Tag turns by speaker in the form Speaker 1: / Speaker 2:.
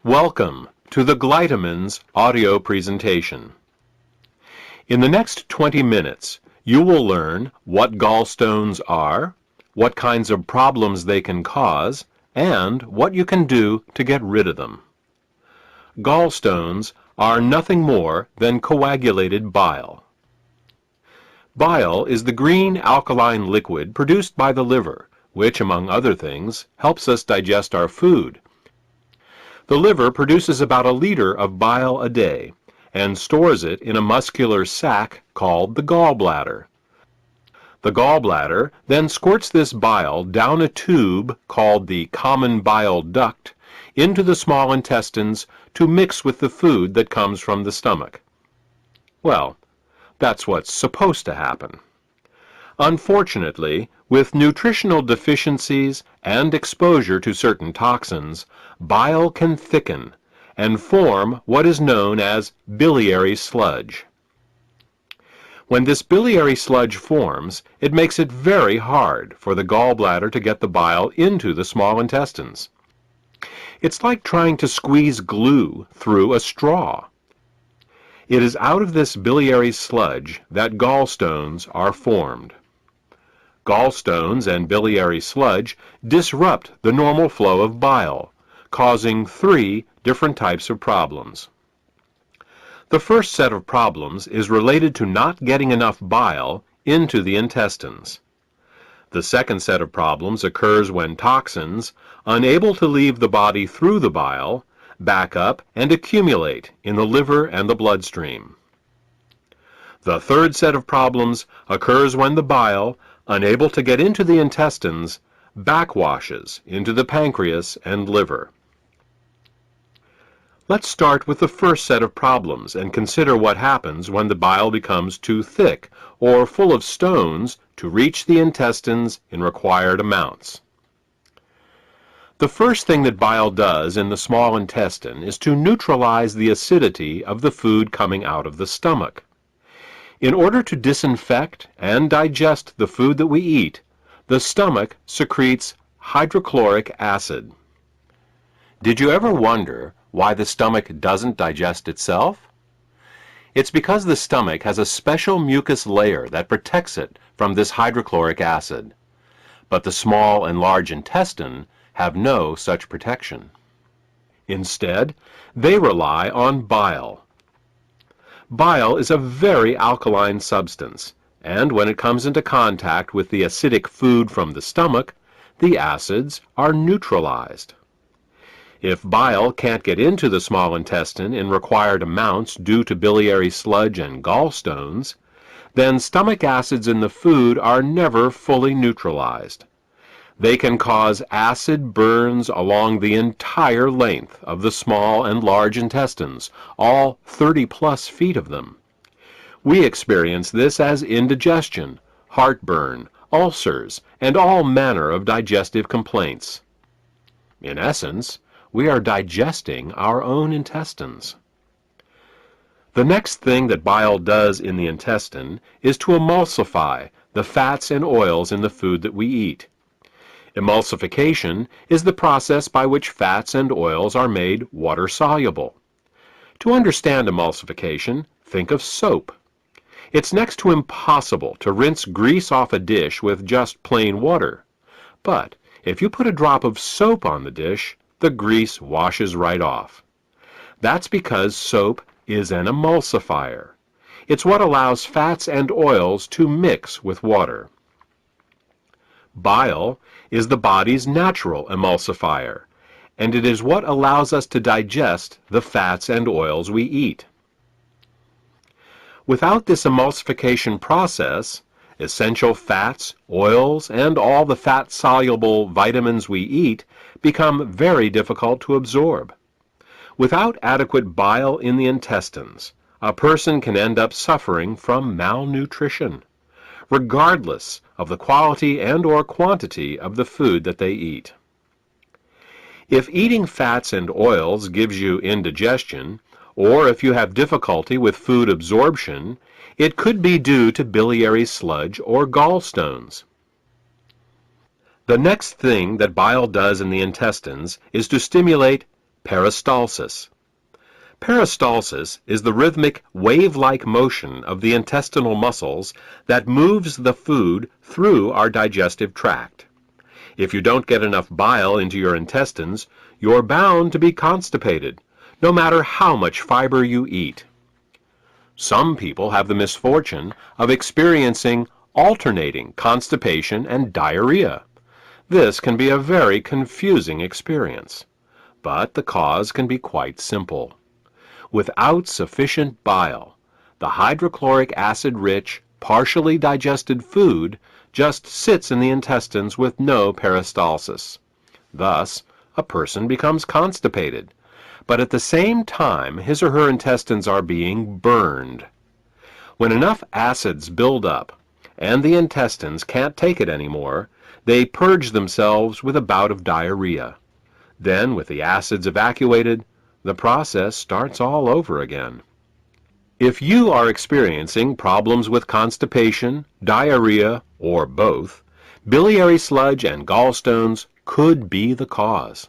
Speaker 1: Welcome to the Glytamins audio presentation. In the next 20 minutes, you will learn what gallstones are, what kinds of problems they can cause, and what you can do to get rid of them. Gallstones are nothing more than coagulated bile. Bile is the green alkaline liquid produced by the liver, which, among other things, helps us digest our food. The liver produces about a liter of bile a day and stores it in a muscular sac called the gallbladder. The gallbladder then squirts this bile down a tube called the common bile duct into the small intestines to mix with the food that comes from the stomach. Well, that's what's supposed to happen. Unfortunately, with nutritional deficiencies and exposure to certain toxins, bile can thicken and form what is known as biliary sludge. When this biliary sludge forms, it makes it very hard for the gallbladder to get the bile into the small intestines. It's like trying to squeeze glue through a straw. It is out of this biliary sludge that gallstones are formed. Gallstones and biliary sludge disrupt the normal flow of bile, causing 3 different types of problems. The first set of problems is related to not getting enough bile into the intestines. The second set of problems occurs when toxins, unable to leave the body through the bile, back up and accumulate in the liver and the bloodstream. The third set of problems occurs when the bile, unable to get into the intestines, backwashes into the pancreas and liver. Let's start with the first set of problems and consider what happens when the bile becomes too thick or full of stones to reach the intestines in required amounts. The first thing that bile does in the small intestine is to neutralize the acidity of the food coming out of the stomach. In order to disinfect and digest the food that we eat, the stomach secretes hydrochloric acid. Did you ever wonder why the stomach doesn't digest itself? It's because the stomach has a special mucus layer that protects it from this hydrochloric acid. But the small and large intestine have no such protection. Instead, they rely on bile. Bile is a very alkaline substance, and when it comes into contact with the acidic food from the stomach, the acids are neutralized. If bile can't get into the small intestine in required amounts due to biliary sludge and gallstones, then stomach acids in the food are never fully neutralized. They can cause acid burns along the entire length of the small and large intestines, all 30+ feet of them. We experience this as indigestion, heartburn, ulcers, and all manner of digestive complaints. In essence, we are digesting our own intestines. The next thing that bile does in the intestine is to emulsify the fats and oils in the food that we eat. Emulsification is the process by which fats and oils are made water-soluble. To understand emulsification, think of soap. It's next to impossible to rinse grease off a dish with just plain water. But if you put a drop of soap on the dish, the grease washes right off. That's because soap is an emulsifier. It's what allows fats and oils to mix with water. Bile is the body's natural emulsifier, and it is what allows us to digest the fats and oils we eat. Without this emulsification process, essential fats, oils, and all the fat-soluble vitamins we eat become very difficult to absorb. Without adequate bile in the intestines, a person can end up suffering from malnutrition, regardless of the quality and/or quantity of the food that they eat. If eating fats and oils gives you indigestion, or if you have difficulty with food absorption, it could be due to biliary sludge or gallstones. The next thing that bile does in the intestines is to stimulate Peristalsis. Peristalsis is the rhythmic, wave-like motion of the intestinal muscles that moves the food through our digestive tract. If you don't get enough bile into your intestines, you're bound to be constipated, no matter how much fiber you eat. Some people have the misfortune of experiencing alternating constipation and diarrhea. This can be a very confusing experience, but the cause can be quite simple. Without sufficient bile, the hydrochloric acid-rich, partially digested food just sits in the intestines with no peristalsis. Thus, a person becomes constipated, but at the same time his or her intestines are being burned. When enough acids build up and the intestines can't take it anymore, they purge themselves with a bout of diarrhea. Then, with the acids evacuated, the process starts all over again. If you are experiencing problems with constipation, diarrhea, or both, biliary sludge and gallstones could be the cause.